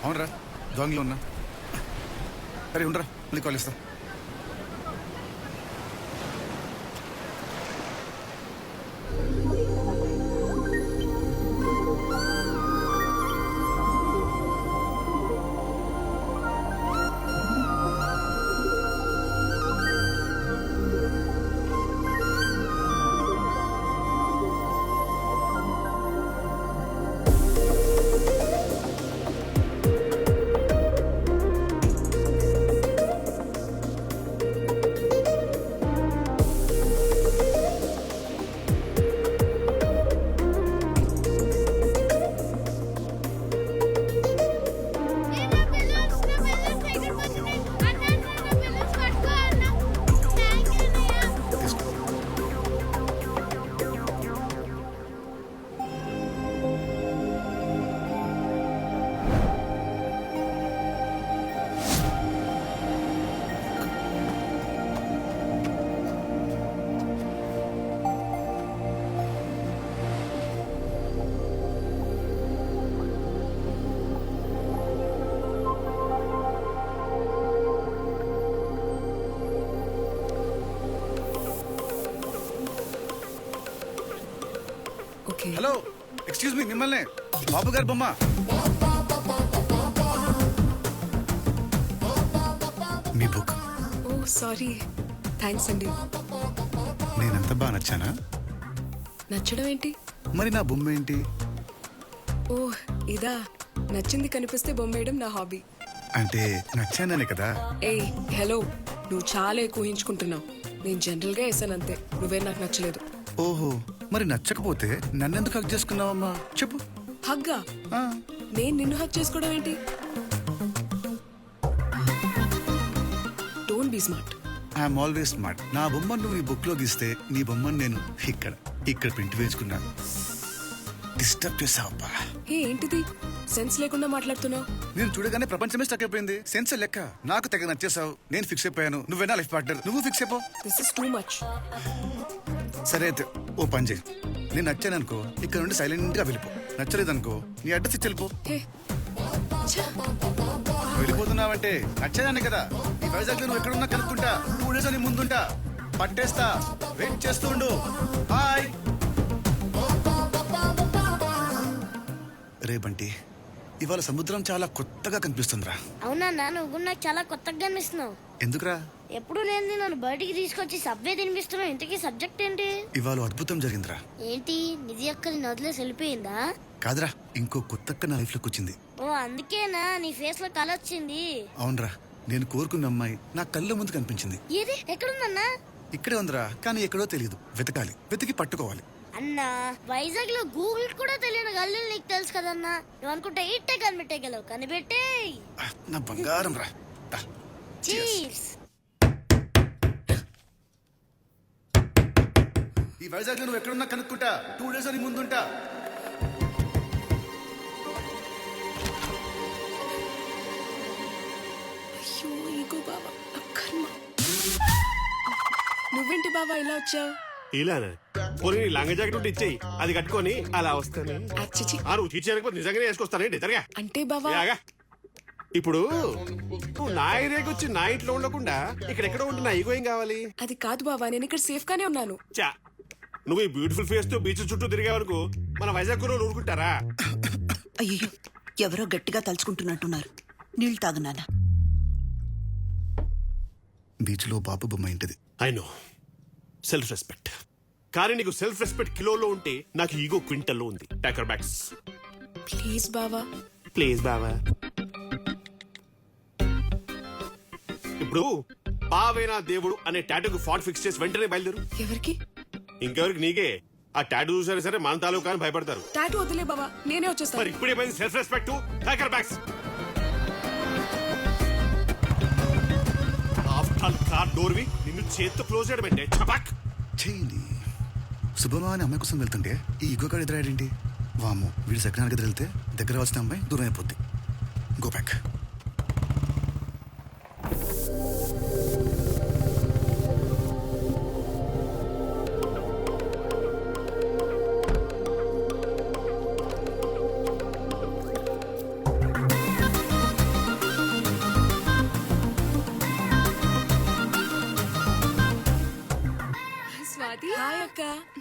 అవునరా దొంగలో ఉన్నా. అరే ఉండరా మళ్ళీ కాల్ ఇస్తా. హలో ఎక్స్క్యూజ్ మీ, మిమ్మల్ని బాబు గారు బొమ్మ. మీ బుక్. ఓ సారీ, థ్యాంక్స్ అండి. నేనంత బాగా నచ్చానా? నచ్చడం ఏంటి? మరి నా బొమ్మ ఏంటి? ఓ ఇదా, నచ్చింది కనిపిస్తే బొమ్మేయడం నా హాబీ. అంటే నచ్చాననే కదా. ఏయ్ హలో, నువ్వు చాలా ఎక్కువ ఊహించుకుంటున్నావు. నేను జనరల్ గా వేసాను అంతే, నువ్వే నాకు నచ్చలేదు. ఓహో, మరి నచ్చకపోతే నన్నెందుకు హక్ చేసుకున్నావమ్మా చెప్పు. హగ్గా? నేను నిన్ను హక్ చేసుకోవడం ఏంటి? Don't be smart. I'm always smart. నా బొమ్మను నువ్వు నీ బుక్ లో గీస్తే నీ బొమ్మను నేను ఇక్కడ ప్రింట్ వేసుకున్నాను. డిస్టర్బ్ చేసావబ్బా. ఏంటిది సెన్స్ లేకుండా మాట్లాడుతున్నావు? నేను చూడగానే ప్రపంచమే స్టక్ అయిపోయింది. సెన్స్ లెక్క నాకు తెగ నచ్చేసావు. నేను ఫిక్స్ అయిపోయాను. నువ్వేనా లైఫ్ పార్ట్నర్, నువ్వు ఫిక్స్ అయిపో. This is too much. సరే అయితే ఓ పని చేయి. నేను నచ్చాననుకో ఇక్కడ నుండి సైలెంట్ గా వెళ్ళిపో. నచ్చలేదనుకో నీ అడ్రస్ ఇచ్చి వెళ్ళిపో. వెళ్ళిపోతున్నావంటే నచ్చేదాన్ని కదా. ఈ వైజాగ్ లో నువ్వు ఎక్కడున్నా కనుక్కుంటా. 2 days అని ముందుంటా, పట్టేస్తా. వెయిట్ చేస్తూ ఉండు. బాయ్. రే బంటి, ఇవాళ సముద్రం చాలా కొత్తగా కనిపిస్తుందిరా. అవునా, నువ్వు నాకు చాలా కొత్తగా కనిపిస్తున్నావు. ఎందుకురా? ఎప్పుడు నేను నన్ను బయటికి తీసుకొచ్చి సబ్వే తినిపిస్తున్నావు. ఇంతకీ సబ్జెక్ట్ ఏంటి? ఇవాళ అద్భుతం జరిగిందిరా. ఏంటి? నిధి అక్కని వదిలేసి వెళ్ళిపోయిందా? కాదురా, ఇంకో కొత్త నా లైఫ్ లోకి వచ్చింది. ఓ అందుకేనా నీ ఫేస్ లో కళ వచ్చింది? అవునరా, నేను కోరుకున్న అమ్మాయి నా కళ్ళ ముందు కనిపించింది. ఏది? ఎక్కడుందన్నా? ఇక్కడే ఉందిరా, కానీ ఎక్కడో తెలియదు. వెతకాలి, వెతికి పట్టుకోవాలి. అన్నా, వైజాగ్ లో గూగుల్ కూడా తెలియని గల్లీలు నీకు తెలుసు కదన్నా. నువ్వు అనుకుంటే ఇట్టే కనిపెట్టగలవు. కనిపెట్టే నా బంగారం రా. చీర్స్. ఈ వైజాగ్ లో నువ్వు ఎక్కడున్నా కనుక్కుంటా. 2 days అని ముందుంటా. అయ్యో ఈగో బావా, కర్మ. నువ్వేంటి బావా ఇలా వచ్చావు? ఇలానా? పోనీ లంగ జాకెట్ ఉంటే ఇచ్చేయి, అది కట్టుకొని అలా వస్తాను. అచ్చిచి. నువ్వు తీర్చేయకపోతే నిజంగానే వేసుకొస్తానండి. జరగా అంటే బావా ఇప్పుడు నువ్వు నా ఏరియాకి వచ్చి నా ఇంట్లో ఉండకుండా ఇక్కడెక్కడో ఉంటున్నా ఈగో ఏం కావాలి? అది కాదు బావా, నేను ఇక్కడ సేఫ్ గానే ఉన్నాను. చా, నువ్వు ఈ బ్యూటిఫుల్ ఫేస్ తో బీచ్ చుట్టూ తిరిగే వరకు మన వైజాగ్ లో ఊరుకుంటారా? అయ్యో, ఎవరో గట్టిగా తలుచుకుంటున్నట్టున్నారు. నీళ్ళు తాగునానా? బీచ్ లో బాబు బొమ్మ ఇంటిది. I know, self respect. కానీ నీకు సెల్ఫ్ రెస్పెక్ట్ కిలోలో ఉంటే నాకు ఈగో క్వింటల్లో ఉంది. Talker bags. ప్లీజ్ బావా. ప్లీజ్ బావా. ఇప్పుడు బావేనా దేవుడు అనే టాటూకి ఫాట్ ఫిక్స్ చేసి వెంటనే బయలుదేరు. ఎవరికి? ఇంకెవరికి? నీకే. ఆ టాటూ చూసారా సరే మన తాలూకా అని భయపడతారు. టాటూ వదిలే బావా, నేనే వచ్చేస్తాను. మరి ఇప్పుడే పోయింది self respect. Hacker bags. After all car door వి నిన్ను చేత్తో క్లోజ్ చేయడం ఏంటి? చపాక్ చేయండి. శుభమా అని అమ్మాయి కోసం వెళ్తుంటే ఈ ఈగో కాడ ఎదురాడేంటి? వాము, వీడు సెకండ్ ఎదురు వెళ్తే దగ్గర వచ్చిన అమ్మాయి దూరం అయిపోద్ది. Go back.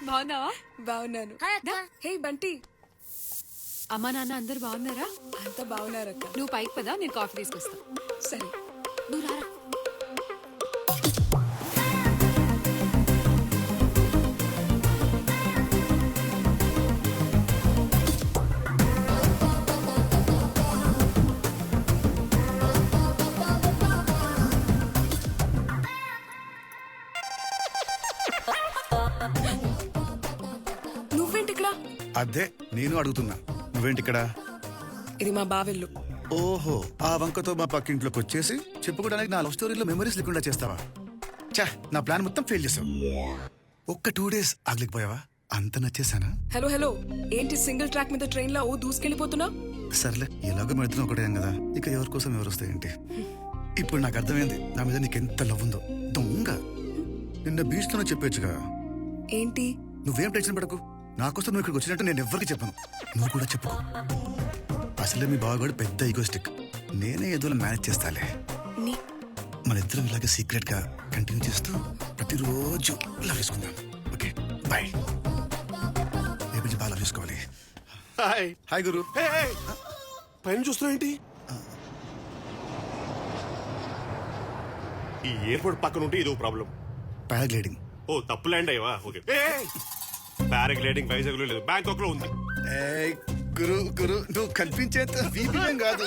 బాగున్నావా? బాగున్నాను. హాయ్ అక్క. హే బంటి, అమ్మా నాన్న అందరు బాగున్నారా? అంతా బాగున్నారక్క. నువ్వు పైకి పదా, నేను కాఫీ తీసుకొస్తా. సరే. నువ్వు రారా. నువ్వేంటి ఇక్కడ? అదే నేను అడుగుతున్నా, నువ్వేంటి ఇక్కడ? ఇది మా బావెల్లు. ఓహో, ఆ వంకతో మా పక్కింట్లోకి వచ్చేసి చెప్పుకోవడానికి నా లవ్ స్టోరీలో మెమరీస్ లేకుండా చేస్తావా? చా, నా ప్లాన్ మొత్తం ఫెయిల్ చేసావు. ఒక్క 2 days ఆగలేకపోయావా? అంత నచ్చేసానా? హలో హలో, ఏంటి సింగిల్ ట్రాక్ మీద ట్రైన్ లో ఓ దూసుకెళ్ళిపోతున్నా? సర్లే, ఎలాగో మెడుతున్నా ఒకటేం కదా, ఇక ఎవరి కోసం ఎవరు వస్తాయేంటి? ఇప్పుడు నాకు అర్థమైంది నా మీద నీకెంత లవ్ ఉందో. దొంగ, నిన్న బీచ్ లోనే చెప్పొచ్చుగా. ఏంటి? నువ్వేం టెన్షన్ పడకు, నాకోసం నువ్వు ఇక్కడికి వచ్చినట్టు నేను ఎవ్వరికి చెప్పను. నువ్వు కూడా చెప్పుకో. అసలే మీ బావగాడు పెద్ద ఈగోస్టిక్. నేనే ఏదో మేనేజ్ చేస్తాలే. నీ మన ఇద్దరం ఇలాగే సీక్రెట్ గా కంటిన్యూ చేస్తూ ప్రతిరోజు లవ్ చేసుకుందాం. Okay, bye. రేపు నుంచి బాగా లవ్ చేసుకోవాలి. Hi. Hi guru. Hey, hey. పైన చూస్తున్నావు ఏంటి? ఈ ఎయిర్పోర్ట్ పక్కన ఉంటే ఇదో ప్రాబ్లం. పారాగ్లైడింగ్. ఓ, తప్పు ల్యాండ్ అయ్యవా? ఓకే. పారాగ్లైడింగ్ వైజాగ్ లో లేదు, బ్యాంకాక్ లో ఉంది. ఏయ్, గురు గురు, నువ్వు కల్పించేంత వీపీఎం కాదు.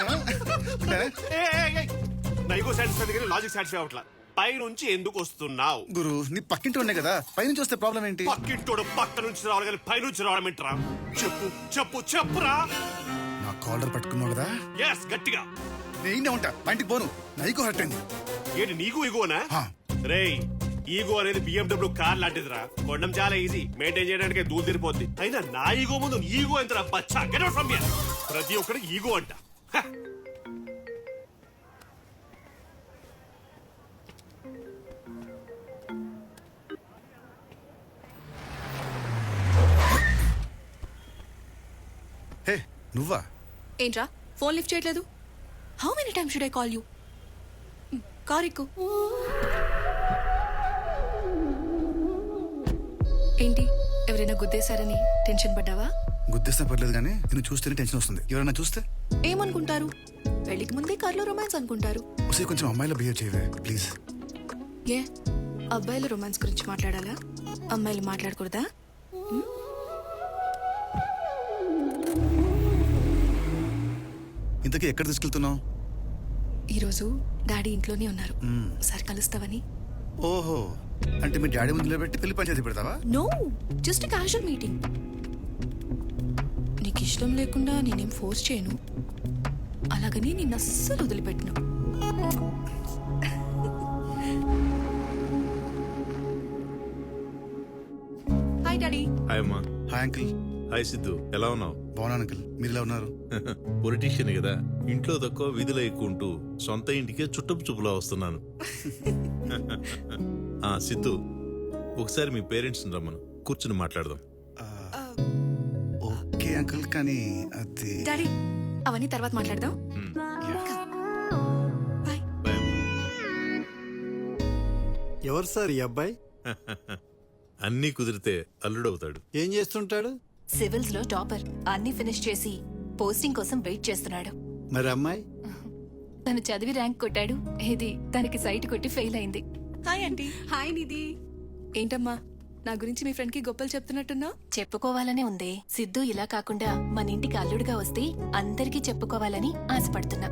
నైగో సాటిస్ఫై కానీ లాజిక్ సాటిస్ఫై అవట్లా. పై నుంచి ఎందుకు వస్తున్నావు? గురు, నీ పక్కింటి ఉన్నాయి కదా, పైనుంచి వస్తే ప్రాబ్లం ఏంటి? పక్కింటోడు పక్క నుంచి రావాలి కానీ పై నుంచి రావడం ఏంట్రా? చెప్పు చెప్పు చెప్పురా. నా కాలర్ పట్టుకున్నావు కదా, ఎస్, గట్టిగా. నేనే ఉంటా, బయటికి పోను. నైకు హర్ట్ అయింది. ఏంటి నీకు ఈగోనా? హా. రేయ్, ఈగో అనేది BMW కార్ లాంటిదిరా. కొనడం చాలా ఈజీ, మెయింటైన్ చేయడానికి దూరం తిరిపోద్ది. అయినా నా ఈగో ముందు ఈగో ఎంతరా బచ్చా? Get out from here. ప్రతి ఒక్కరికి ఈగో అంట. హ. హే, నువ్వా? ఏంట్రా ఫోన్ లిఫ్ట్ చేయట్లేదు? How many times should I call you? Car ఎక్కు. ఏంటి, ఎవరైనా గుద్దేశారని టెన్షన్ పడ్డావా? గుర్తిస్తే పర్లేదు కానీ నేను చూస్తేనే టెన్షన్ వస్తుంది. ఎవరైనా చూస్తే ఏమనుకుంటారు? పెళ్లికి ముందే కార్లో రొమాన్స్ అనుకుంటారు. ఒకసారి కొంచెం అమ్మాయిలో బిహేవ్ చేయవే ప్లీజ్. ఏ అబ్బాయిల రొమాన్స్ గురించి మాట్లాడాలా? అమ్మాయిలు మాట్లాడకూడదా? ఇంతకీ ఎక్కడ తీసుకెళ్తున్నావు? ఈరోజు డాడీ ఇంట్లోనే ఉన్నారు, సార్ కలుస్తావని. ఓహో, అంటే మీ డాడీ ముందు పెట్టి పెళ్లి పంచాయతీ పెడతావా? No, just casual meeting. నీకు ఇష్టం లేకుండా నేనేం ఫోర్స్ చేయను, అలాగని నిన్ను అస్సలు వదిలిపెట్టను. Hi daddy. హాయ్ అమ్మా. Hi uncle. హాయ్ సిద్ధు, ఎలా ఉన్నావు? బాగున్నాను అంకిల్, మీరు ఎలా ఉన్నారు? పొలిటీషియన్ కదా, ఇంట్లో తక్కువ విధులు ఎక్కువ ఉంటూ సొంత ఇంటికే చుట్టపు చూపులా వస్తున్నాను. సిద్ధు, ఒకసారి మీ పేరెంట్స్ రమ్మను, కూర్చుని మాట్లాడదాం. ఓకే అంకిల్, కానీ అది డాడీ అవన్నీ తర్వాత మాట్లాడదాం. బాయ్. భయం. ఎవరు సార్ ఈ అబ్బాయి? అన్నీ కుదిరితే అల్లుడవుతాడు. ఏం చేస్తుంటాడు? సివిల్స్ లో టాపర్, అన్ని ఫినిష్ చేసి పోస్టింగ్ కోసం వెయిట్ చేస్తున్నాడు. మరి అమ్మాయి? తను చదివి ర్యాంక్ కొట్టాడు, ఇది తనకి సైట్ కొట్టి ఫెయిల్ అయింది. Hi aunty. హాయ్ నిధి. ఏంటమ్మా, నా గురించి మీ ఫ్రెండ్ కి గొప్పలు చెప్తున్నట్టున్నా? చెప్పుకోవాలనే ఉంది. సిద్ధు ఇలా కాకుండా మన ఇంటికి అల్లుడుగా వస్తే అందరికీ చెప్పుకోవాలని ఆశపడుతున్నా.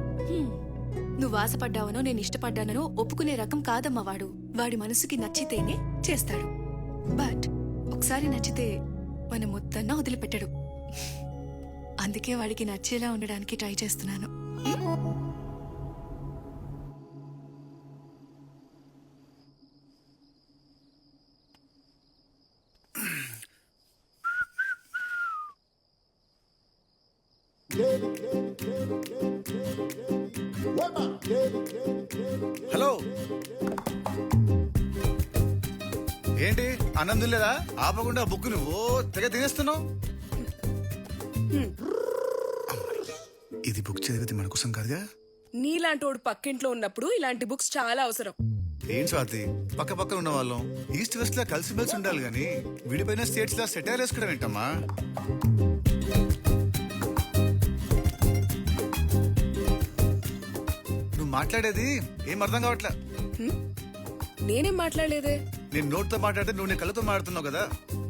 నువ్వు ఆశపడ్డావనో నేను ఇష్టపడ్డానో ఒప్పుకునే రకం కాదమ్మా వాడు. వాడి మనసుకి నచ్చితేనే చేస్తాడు. బట్ ఒకసారి నచ్చితే మన మొత్తన్నా వదిలిపెట్టడు. అందుకే వాడికి నచ్చేలా ఉండడానికి ట్రై చేస్తున్నాను. హలో, ఏంటి ఆనందం లేదా? ఆపకుండా బుక్ నువ్వు తెగ తినేస్తున్నావు. ఇది బుక్ చదివితే మన కోసం కాదుగా. నీలాంటోడు పక్కింట్లో ఉన్నప్పుడు ఇలాంటి బుక్స్ చాలా అవసరం. ఏం స్వాతి పక్క పక్కన ఉన్న వాళ్ళం ఈస్ట్ వెస్ట్ లా కలిసిమెలిసి ఉండాలి గాని విడిపోయిన స్టేట్స్ లా సెటైర్ వేసుకోవడం ఏంటమ్మా? నువ్వు మాట్లాడేది ఏం అర్థం కావట్లే. నేనేం మాట్లాడలేదే. నేను నోట్తో మాట్లాడితే నువ్వు నీ కళ్ళతో మాట్లాడుతున్నావు కదా,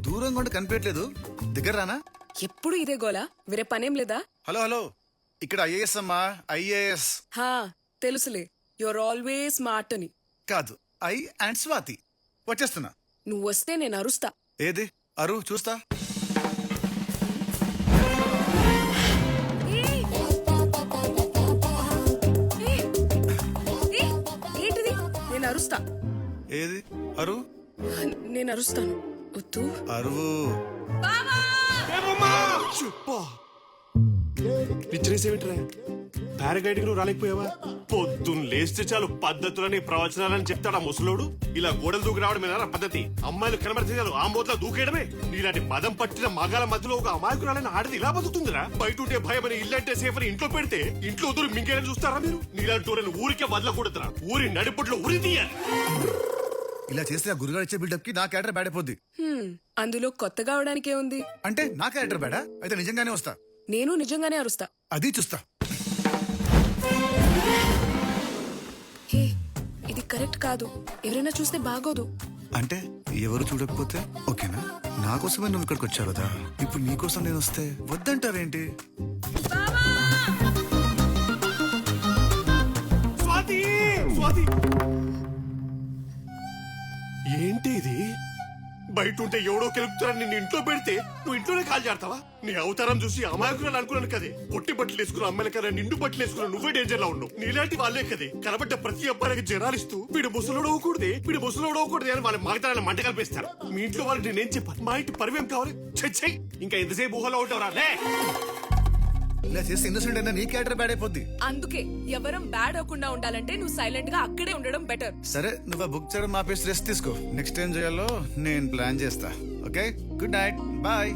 దూరంగా ఉండి కనిపించట్లేదు, దగ్గర రానా? ఎప్పుడు ఇదే గోలా, వేరే పనేం లేదా? హలో హలో, ఇక్కడ ఐఏఎస్ అమ్మా, ఐఏఎస్ హా తెలుసులే, యువర్ ఆల్వేస్ స్మార్ట్ అని. కాదు, ఐ అండ్ స్వాతి. వచ్చేస్తున్నా. నువ్వు వస్తే నేను అరుస్తా. ఏది అరు చూస్తా. ఏంటిది? నేను అరుస్తా. ఏది అరు? నేను అరుస్తాను. వద్దు. అరువు. పిచ్చరేసేమిట్రా? పారాగ్లైడింగ్ నువ్వు రాలేకపోయావా? పొద్దున్న లేస్తే చాలు పద్ధతులని ప్రవచనాలని చెప్తాడా ముసలోడు. ఇలా గోడలు దూకి రావడమేనా పద్ధతి? అమ్మాయిలు కనబడితే చాలు ఆ మూతలో దూకేయడమే. నీలాంటి మదం పట్టిన మగాల మధ్యలో ఒక అమాయకురాలని ఆడది ఇలా బతుకుతుందిరా? బయట ఉంటే భయమని, ఇల్లంటే సేఫ్ అని ఇంట్లో పెడితే ఇంట్లో దూరం మింగేయని చూస్తారా మీరు? నీలాంటి ఊరిని ఊరికే వదలకూడదురా. ఊరి నడిపట్లో ఉరి తీయాలి. ఇలా చేస్తే ఆ గురుగారు ఇచ్చే బిల్డప్ కి నా క్యారెక్టర్ బ్యాడ్ అయిపోద్ది. అందులో కొత్తగా అవడానికే ఉంది. అంటే నా క్యారెక్టర్ బ్యాడా? అయితే నిజంగానే వస్తా. నేను నిజంగానే అరుస్తా. అది చూస్తా. హే, ఇది కరెక్ట్ కాదు. ఎవరైనా చూస్తే బాగోదు. అంటే ఎవరు చూడకపోతే ఓకేనా? నా కోసమే నువ్వు ఇక్కడికి వచ్చావు కదా, ఇప్పుడు నీ కోసం నేను వస్తే వద్దంటావేంటి? స్వాతి, స్వాతి, ఏంటి ఇది? బయట ఉంటే ఎవడో కెలుపుతారని నిన్ను ఇంట్లో పెడితే నువ్వు ఇంట్లోనే కాల్ చేస్తావా? నీ అవతారం చూసి అమాయకురాలు అనుకున్నాను కదే. పొట్టి బట్టలు వేసుకున్న అమ్మాయిల కదా నిండు బట్టలు వేసుకున్న నువ్వే డేంజర్ లో ఉన్నావు. నీలాంటి వాళ్ళే కదే కనబడ్డ ప్రతి అబ్బాయికి జనాలిస్తూ వీడు ముసలోడు అవ్వకూడదే అని వాళ్ళ మగతనాన్ని మంట కల్పిస్తారు. మీ ఇంట్లో వాళ్ళకి నేనేం చెప్పాను? మా ఇంటి పరివేం కావాలి? చచ్చై, ఇంకా ఎంతసేపు ఊహలో ఉంటావురా? ఇలా చేస్తే ఇన్నోసెంట్ అయినా నీ క్యారెక్టర్ బ్యాడ్ అయిపోద్ది. అందుకే ఎవరం బ్యాడ్ అవ్వకుండా ఉండాలంటే నువ్వు సైలెంట్ గా అక్కడే ఉండడం బెటర్. సరే, నువ్వు బుక్ చేయడం ఆపేసి రెస్ట్ తీసుకో. నెక్స్ట్ టైం చేయాలో నేను ప్లాన్ చేస్తా. Okay, good night, bye.